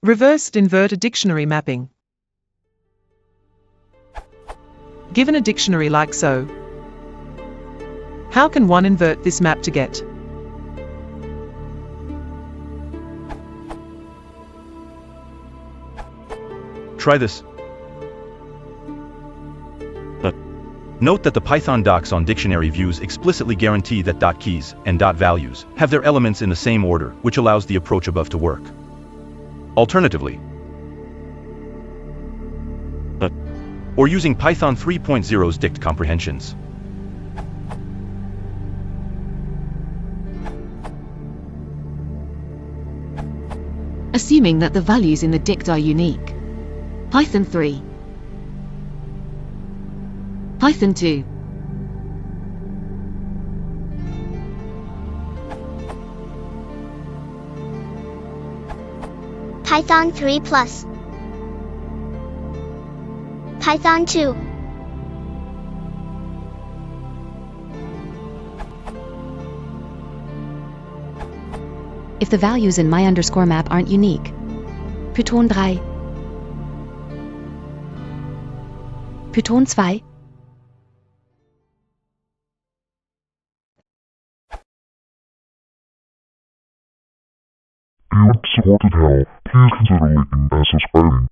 Reversed inverted dictionary mapping. Given a dictionary like so, how can one invert this map to get? Try this. Note that the Python docs on dictionary views explicitly guarantee that dot keys and dot values have their elements in the same order, which allows the approach above to work. Alternatively, or using Python 3.0's dict comprehensions. Assuming that the values in the dict are unique. Python 3. Python 2. Python 3 plus. Python 2. If the values in my underscore map aren't unique. Python 3. Python 2. If you want to support the channel, please consider liking and subscribing.